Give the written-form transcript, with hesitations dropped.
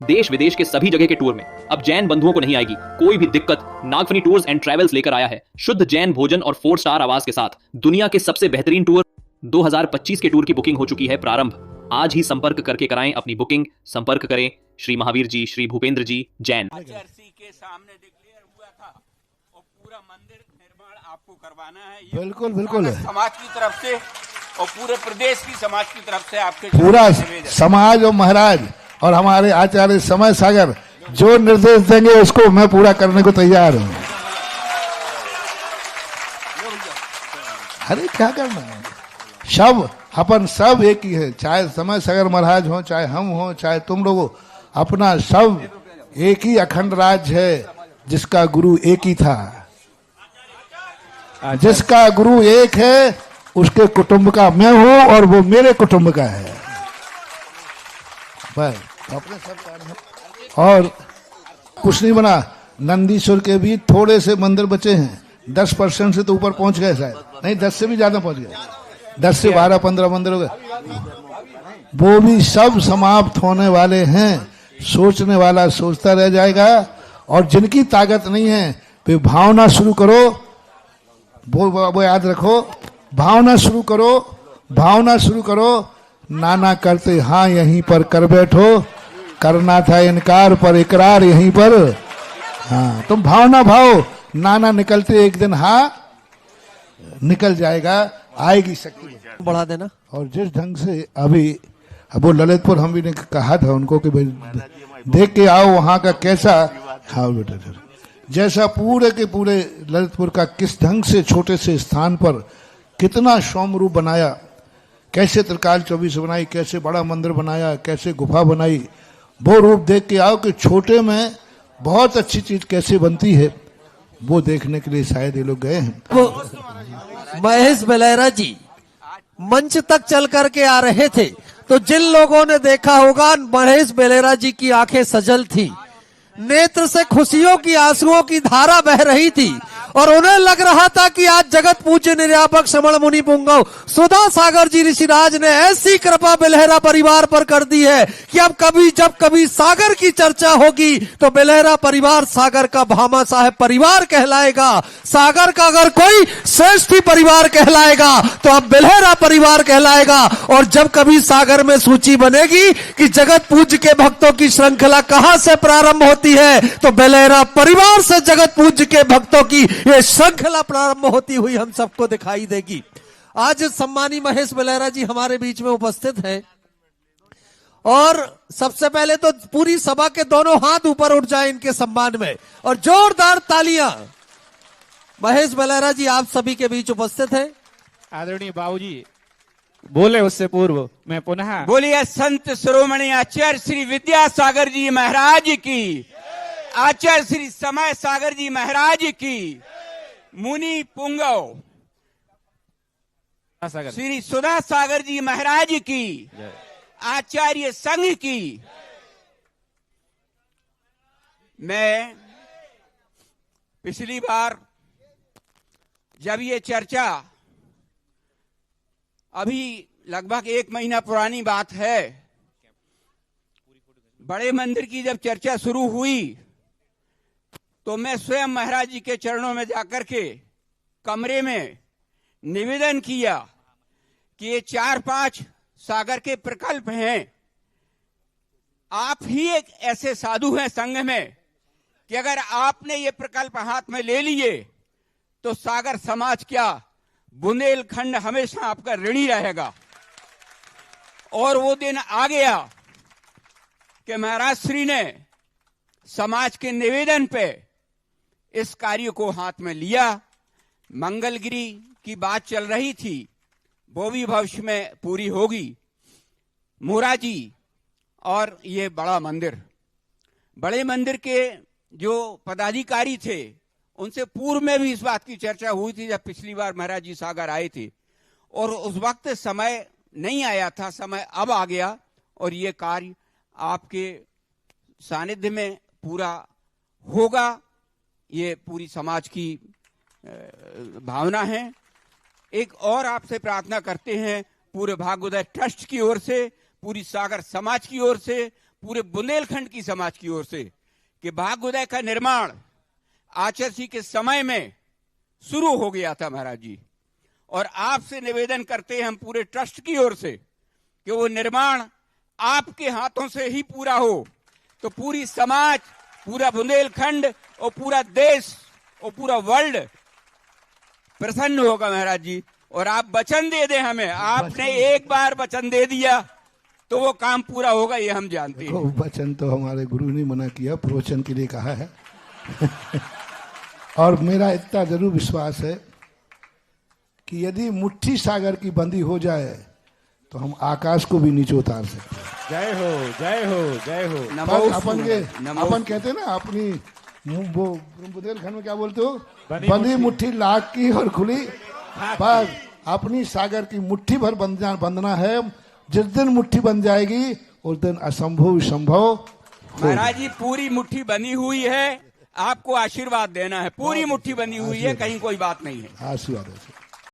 देश विदेश के सभी जगह के टूर में अब जैन बंधुओं को नहीं आएगी कोई भी दिक्कत। नागफनी टूर्स एंड ट्रैवल्स लेकर आया है शुद्ध जैन भोजन और 4 स्टार आवास के साथ दुनिया के सबसे बेहतरीन टूर। 2025 के टूर की बुकिंग हो चुकी है प्रारंभ। आज ही संपर्क करके कराएं अपनी बुकिंग। संपर्क करें श्री महावीर जी, श्री भूपेंद्र जी, जैन। के सामने डिक्लेयर हुआ था और पूरा मंदिर निर्माण आपको करवाना है। बिल्कुल बिल्कुल समाज की तरफ से और पूरे प्रदेश की समाज की तरफ से आपके पूरा समाज और महाराज और हमारे आचार्य समय सागर जो निर्देश देंगे उसको मैं पूरा करने को तैयार हूँ। अरे क्या करना है, सब अपन सब एक ही है, चाहे समय सागर महाराज हो, चाहे हम हो, चाहे तुम लोग हो, अपना सब एक ही अखंड राज्य है जिसका गुरु एक ही था। जिसका गुरु एक है उसके कुटुंब का मैं हूं और वो मेरे कुटुंब का है। बस अपने सब और कुछ नहीं बना। नंदीश्वर के भी थोड़े से मंदिर बचे हैं, 10% से तो ऊपर पहुंच गए, शायद नहीं 10 से भी ज्यादा पहुंच गए, 10 से 12-15 मंदिर हो गए। वो भी सब समाप्त होने वाले हैं। सोचने वाला सोचता रह जाएगा और जिनकी ताकत नहीं है वे भावना शुरू करो। वो याद रखो, भावना शुरू करो, भावना शुरू करो। नाना करते हाँ यहीं पर कर बैठो, करना था इनकार पर इकरार यहीं पर। हाँ तुम भावना भाव, नाना निकलते एक दिन हाँ निकल जाएगा, आएगी शक्ति बढ़ा देना। और जिस ढंग से अभी अब वो ललितपुर हम भी ने कहा था उनको कि भाई देख के आओ वहां का कैसा। हाँ बेटा जैसा पूरे के पूरे ललितपुर का किस ढंग से छोटे से स्थान पर कितना सौम्य रूप बनाया, कैसे त्रिकाल 24 बनाई, कैसे बड़ा मंदिर बनाया, कैसे गुफा बनाई, वो रूप देख के आओ कि छोटे में बहुत अच्छी चीज कैसे बनती है। वो देखने के लिए शायद ये लोग गए हैं। महेश बेलेरा जी मंच तक चल करके आ रहे थे तो जिन लोगों ने देखा होगा महेश बेलेरा जी की आंखें सजल थी, नेत्र से खुशियों की आंसुओं की धारा बह रही थी और उन्हें लग रहा था कि आज जगत पूज्य निर्यापक श्रमण मुनि पुंगव सुधा सागर जी ऋषिराज ने ऐसी कृपा बेलहरा परिवार पर कर दी है कि अब कभी जब कभी सागर की चर्चा होगी तो बेलहरा परिवार सागर का भामा साहेब परिवार कहलाएगा। सागर का अगर कोई श्रेष्ठी परिवार कहलाएगा तो अब बेलहरा परिवार कहलाएगा। और जब कभी सागर में सूची बनेगी कि जगत पूज्य के भक्तों की श्रृंखला कहां से प्रारंभ होती है तो बेलहरा परिवार से जगत पूज्य के भक्तों की ये श्रृंखला प्रारंभ होती हुई हम सबको दिखाई देगी। आज सम्मानी महेश बेलेरा जी हमारे बीच में उपस्थित हैं और सबसे पहले तो पूरी सभा के दोनों हाथ ऊपर उठ जाएं इनके सम्मान में और जोरदार तालियां। महेश बेलेरा जी आप सभी के बीच उपस्थित हैं। आदरणीय बाबूजी बोले उससे पूर्व मैं पुनः बोलिए संत शिरोमणि आचार्य श्री विद्यासागर जी महाराज की, आचार्य श्री समय सागर जी महाराज की, मुनि पुंगव श्री सुधा सागर जी महाराज की, आचार्य संघ की। मैं पिछली बार जब ये चर्चा अभी लगभग 1 महीना पुरानी बात है, बड़े मंदिर की जब चर्चा शुरू हुई तो मैं स्वयं महाराज जी के चरणों में जाकर के कमरे में निवेदन किया कि ये 4-5 सागर के प्रकल्प हैं, आप ही एक ऐसे साधु हैं संघ में कि अगर आपने ये प्रकल्प हाथ में ले लिए तो सागर समाज क्या बुंदेलखंड हमेशा आपका ऋणी रहेगा। और वो दिन आ गया कि महाराज श्री ने समाज के निवेदन पे इस कार्य को हाथ में लिया। मंगलगिरी की बात चल रही थी, वो भी भविष्य में पूरी होगी। मोराजी और ये बड़े मंदिर के जो पदाधिकारी थे उनसे पूर्व में भी इस बात की चर्चा हुई थी जब पिछली बार महाराज जी सागर आए थे और उस वक्त समय नहीं आया था, समय अब आ गया और ये कार्य आपके सानिध्य में पूरा होगा। ये पूरी समाज की भावना है। एक और आपसे प्रार्थना करते हैं पूरे भागवत ट्रस्ट की ओर से, पूरी सागर समाज की ओर से, पूरे बुंदेलखंड की समाज की ओर से कि भाग्योदय का निर्माण आचार्य जी के समय में शुरू हो गया था महाराज जी। और आपसे निवेदन करते हैं हम पूरे ट्रस्ट की ओर से कि वो निर्माण आपके हाथों से ही पूरा हो, तो पूरी समाज, पूरा बुंदेलखंड और पूरा देश और पूरा वर्ल्ड प्रसन्न होगा महाराज जी। और आप वचन दे दें हमें, आपने एक बार वचन दे दिया तो वो काम पूरा होगा, ये हम जानते हैं। वचन तो हमारे गुरु ने मना किया, प्रवचन के लिए कहा है। और मेरा इतना जरूर विश्वास है कि यदि मुट्ठी सागर की बंदी हो जाए तो हम आकाश को भी नीचे उतार सकते हैं। जय हो, जय हो, जय हो। पर अपन कहते हैं ना, अपनी वो बुंदेलखंड में क्या बोलते हो, बंदी मुट्ठी लाख की और खुली, पर अपनी सागर की मुट्ठी भर बंधना है। जिस दिन मुट्ठी बन जाएगी उस दिन असंभव संभव। महाराज जी पूरी मुट्ठी बनी हुई है, आपको आशीर्वाद देना है। पूरी मुट्ठी बनी हुई है, कहीं कोई बात नहीं है। आशीर्वाद है।